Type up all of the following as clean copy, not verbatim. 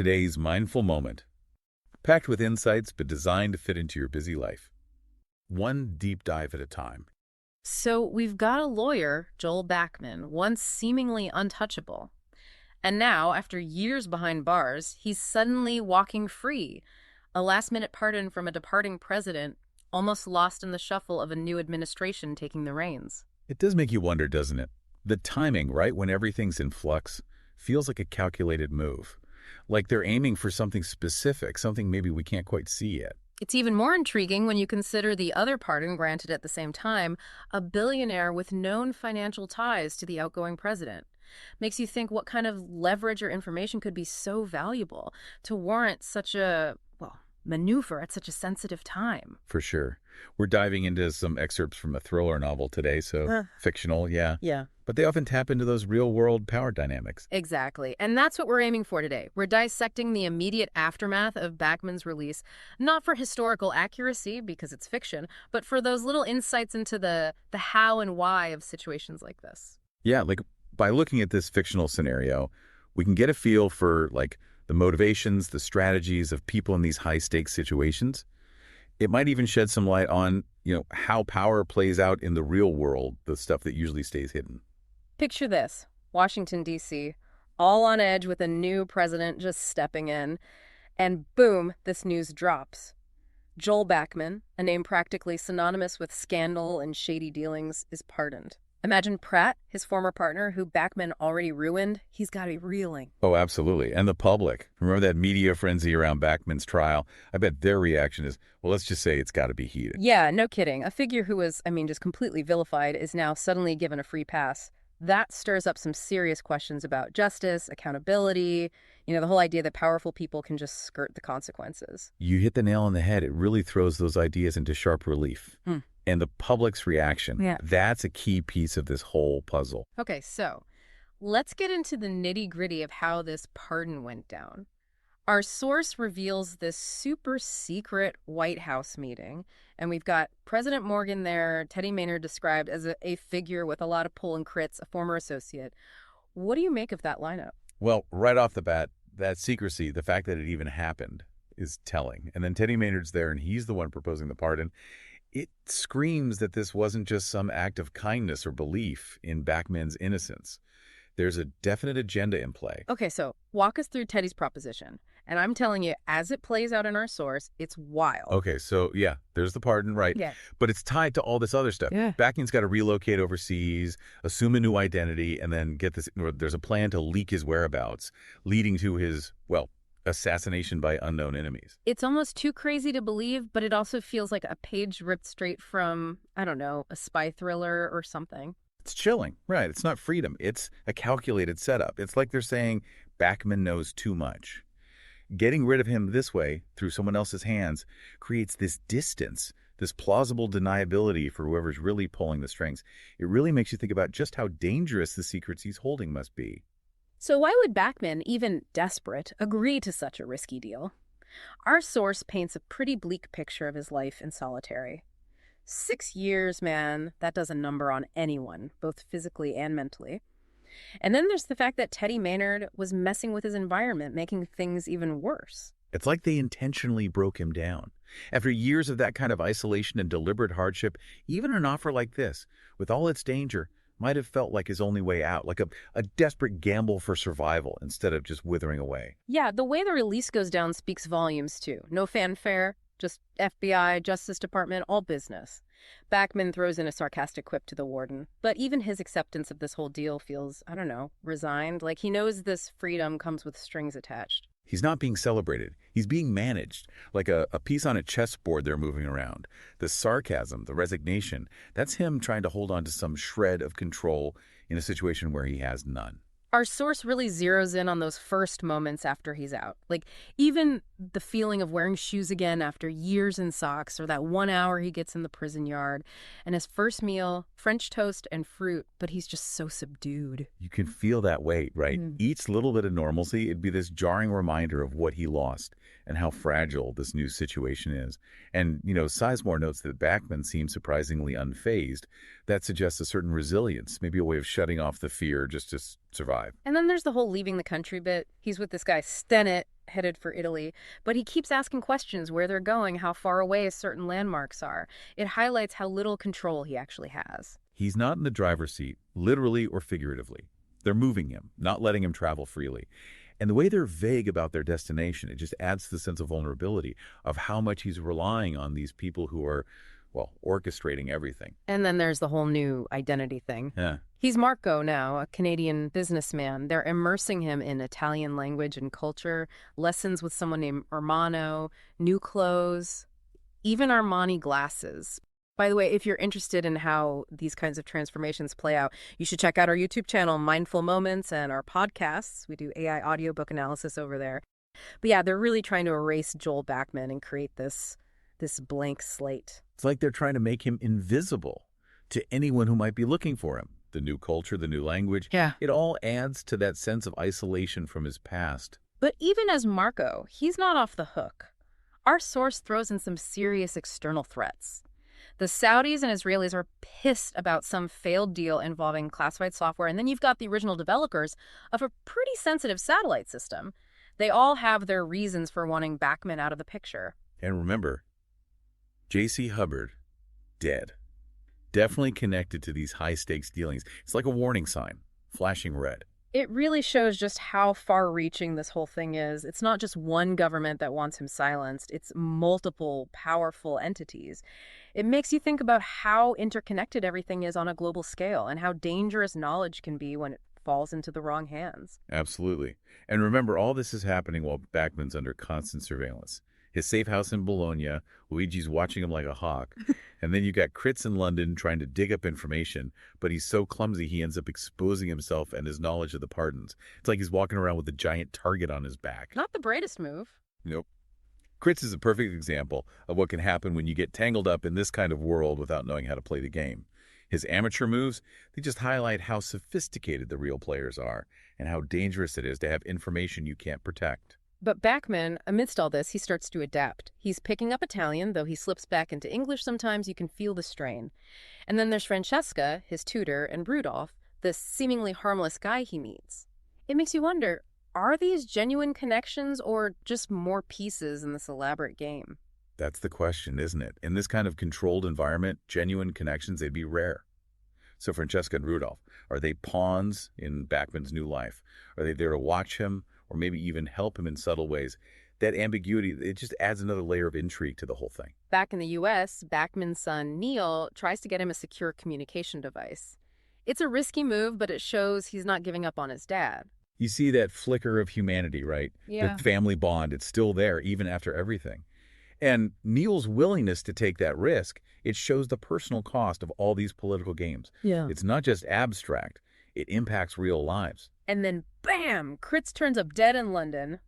today's mindful moment, packed with insights but designed to fit into your busy life. One deep dive at a time. So we've got a lawyer, Joel Backman, once seemingly untouchable. And now, after years behind bars, he's suddenly walking free. A last-minute pardon from a departing president, almost lost in the shuffle of a new administration taking the reins. It does make you wonder, doesn't it? The timing, right when everything's in flux, feels like a calculated move. Like they're aiming for something specific, something maybe we can't quite see yet. It's even more intriguing when you consider the other pardon granted at the same time, a billionaire with known financial ties to the outgoing president. Makes you think what kind of leverage or information could be so valuable to warrant such a, maneuver at such a sensitive time. For sure. We're diving into some excerpts from a thriller novel today, so fictional, yeah. Yeah. But they often tap into those real-world power dynamics. Exactly. And that's what we're aiming for today. We're dissecting the immediate aftermath of Backman's release, not for historical accuracy, because it's fiction, but for those little insights into the how and why of situations like this. Yeah, by looking at this fictional scenario, we can get a feel for, the motivations, the strategies of people in these high-stakes situations. It might even shed some light on, how power plays out in the real world, the stuff that usually stays hidden. Picture this, Washington, D.C., all on edge with a new president just stepping in, and boom, this news drops. Joel Backman, a name practically synonymous with scandal and shady dealings, is pardoned. Imagine Pratt, his former partner, who Backman already ruined. He's got to be reeling. Oh, absolutely. And the public. Remember that media frenzy around Backman's trial? I bet their reaction is, well, let's just say it's got to be heated. Yeah, no kidding. A figure who was, just completely vilified is now suddenly given a free pass. That stirs up some serious questions about justice, accountability, the whole idea that powerful people can just skirt the consequences. You hit the nail on the head. It really throws those ideas into sharp relief. And the public's reaction, that's a key piece of this whole puzzle. Okay, so let's get into the nitty-gritty of how this pardon went down. Our source reveals this super secret White House meeting, and we've got President Morgan there, Teddy Maynard described as a figure with a lot of pull and crits, a former associate. What do you make of that lineup? Well, right off the bat, that secrecy, the fact that it even happened, is telling. And then Teddy Maynard's there, and he's the one proposing the pardon. It screams that this wasn't just some act of kindness or belief in Backman's innocence. There's a definite agenda in play. Okay, so walk us through Teddy's proposition. And I'm telling you, as it plays out in our source, it's wild. Okay, so yeah, there's the pardon, right? Yeah. But it's tied to all this other stuff. Yeah. Backman's got to relocate overseas, assume a new identity, and then there's a plan to leak his whereabouts, leading to his, assassination by unknown enemies. It's almost too crazy to believe, but it also feels like a page ripped straight from, a spy thriller or something. It's chilling, right? It's not freedom. It's a calculated setup. It's like they're saying Backman knows too much. Getting rid of him this way, through someone else's hands, creates this distance, this plausible deniability for whoever's really pulling the strings. It really makes you think about just how dangerous the secrets he's holding must be. So why would Backman, even desperate, agree to such a risky deal? Our source paints a pretty bleak picture of his life in solitary. 6 years, man, that does a number on anyone, both physically and mentally. And then there's the fact that Teddy Maynard was messing with his environment, making things even worse. It's like they intentionally broke him down. After years of that kind of isolation and deliberate hardship, even an offer like this, with all its danger, might have felt like his only way out, like a desperate gamble for survival instead of just withering away. Yeah, the way the release goes down speaks volumes, too. No fanfare, just FBI, Justice Department, all business. Backman throws in a sarcastic quip to the warden, but even his acceptance of this whole deal feels, resigned, like he knows this freedom comes with strings attached. He's not being celebrated. He's being managed, like a piece on a chessboard they're moving around. The sarcasm, the resignation, that's him trying to hold on to some shred of control in a situation where he has none. Our source really zeroes in on those first moments after he's out. Like, even the feeling of wearing shoes again after years in socks, or that 1 hour he gets in the prison yard, and his first meal, French toast and fruit, but he's just so subdued. You can feel that weight, right? Each little bit of normalcy, it'd be this jarring reminder of what he lost and how fragile this new situation is. And, Sizemore notes that Backman seems surprisingly unfazed. That suggests a certain resilience, maybe a way of shutting off the fear just to survive. And then there's the whole leaving the country bit. He's with this guy Stennett, headed for Italy, but he keeps asking questions where they're going, how far away certain landmarks are. It highlights how little control he actually has. He's not in the driver's seat, literally or figuratively. They're moving him, not letting him travel freely. And the way they're vague about their destination, it just adds to the sense of vulnerability of how much he's relying on these people who are, well, orchestrating everything. And then there's the whole new identity thing. Yeah. He's Marco now, a Canadian businessman. They're immersing him in Italian language and culture, lessons with someone named Ermano, new clothes, even Armani glasses. By the way, if you're interested in how these kinds of transformations play out, you should check out our YouTube channel, Mindful Moments, and our podcasts. We do AI audiobook analysis over there. But yeah, they're really trying to erase Joel Backman and create this blank slate. It's like they're trying to make him invisible to anyone who might be looking for him. The new culture, the new language. Yeah. It all adds to that sense of isolation from his past. But even as Marco, he's not off the hook. Our source throws in some serious external threats. The Saudis and Israelis are pissed about some failed deal involving classified software, and then you've got the original developers of a pretty sensitive satellite system. They all have their reasons for wanting Backman out of the picture. And remember, J.C. Hubbard, dead. Definitely connected to these high-stakes dealings. It's like a warning sign, flashing red. It really shows just how far-reaching this whole thing is. It's not just one government that wants him silenced. It's multiple powerful entities. It makes you think about how interconnected everything is on a global scale and how dangerous knowledge can be when it falls into the wrong hands. Absolutely. And remember, all this is happening while Backman's under constant surveillance. His safe house in Bologna, Luigi's watching him like a hawk. And then you got Kritz in London trying to dig up information, but he's so clumsy he ends up exposing himself and his knowledge of the pardons. It's like he's walking around with a giant target on his back. Not the brightest move. Nope. Kritz is a perfect example of what can happen when you get tangled up in this kind of world without knowing how to play the game. His amateur moves, they just highlight how sophisticated the real players are and how dangerous it is to have information you can't protect. But Backman, amidst all this, he starts to adapt. He's picking up Italian, though he slips back into English sometimes. You can feel the strain. And then there's Francesca, his tutor, and Rudolph, this seemingly harmless guy he meets. It makes you wonder, are these genuine connections or just more pieces in this elaborate game? That's the question, isn't it? In this kind of controlled environment, genuine connections, they'd be rare. So Francesca and Rudolph, are they pawns in Backman's new life? Are they there to watch him or maybe even help him in subtle ways? That ambiguity, it just adds another layer of intrigue to the whole thing. Back in the U.S., Backman's son, Neil, tries to get him a secure communication device. It's a risky move, but it shows he's not giving up on his dad. You see that flicker of humanity, right? Yeah. The family bond, it's still there even after everything. And Neil's willingness to take that risk, it shows the personal cost of all these political games. Yeah. It's not just abstract, it impacts real lives. And then, bam, Kritz turns up dead in London.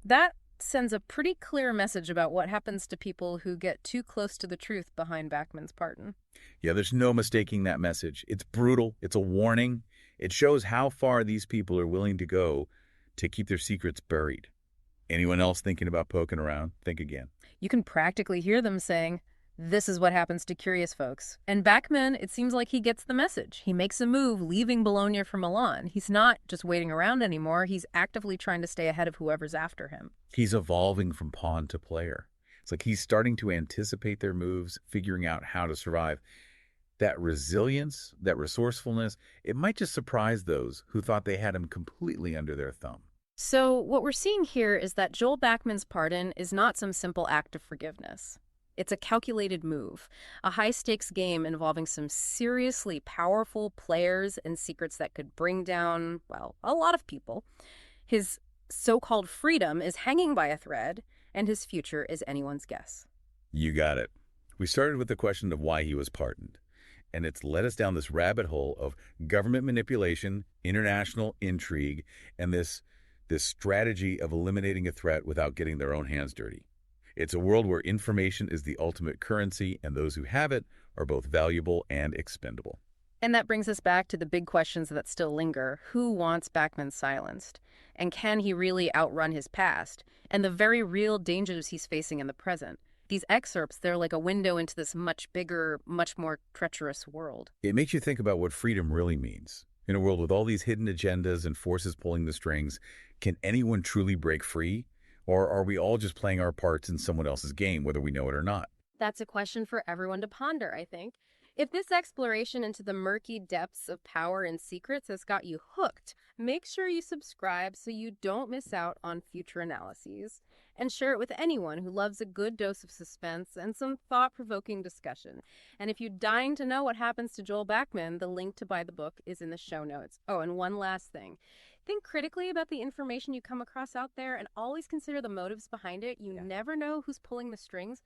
That sends a pretty clear message about what happens to people who get too close to the truth behind Backman's pardon. Yeah, there's no mistaking that message. It's brutal. It's a warning. It shows how far these people are willing to go to keep their secrets buried. Anyone else thinking about poking around? Think again. You can practically hear them saying, "This is what happens to curious folks." And Backman, it seems like he gets the message. He makes a move, leaving Bologna for Milan. He's not just waiting around anymore. He's actively trying to stay ahead of whoever's after him. He's evolving from pawn to player. It's like he's starting to anticipate their moves, figuring out how to survive. That resilience, that resourcefulness, it might just surprise those who thought they had him completely under their thumb. So what we're seeing here is that Joel Backman's pardon is not some simple act of forgiveness. It's a calculated move, a high-stakes game involving some seriously powerful players and secrets that could bring down, well, a lot of people. His so-called freedom is hanging by a thread, and his future is anyone's guess. You got it. We started with the question of why he was pardoned, and it's led us down this rabbit hole of government manipulation, international intrigue, and this strategy of eliminating a threat without getting their own hands dirty. It's a world where information is the ultimate currency, and those who have it are both valuable and expendable. And that brings us back to the big questions that still linger. Who wants Backman silenced? And can he really outrun his past? And the very real dangers he's facing in the present. These excerpts, they're like a window into this much bigger, much more treacherous world. It makes you think about what freedom really means. In a world with all these hidden agendas and forces pulling the strings, can anyone truly break free? Or are we all just playing our parts in someone else's game, whether we know it or not? That's a question for everyone to ponder, I think. If this exploration into the murky depths of power and secrets has got you hooked, make sure you subscribe so you don't miss out on future analyses. And share it with anyone who loves a good dose of suspense and some thought-provoking discussion. And if you're dying to know what happens to Joel Backman, the link to buy the book is in the show notes. Oh, and one last thing. Think critically about the information you come across out there and always consider the motives behind it. You never know who's pulling the strings.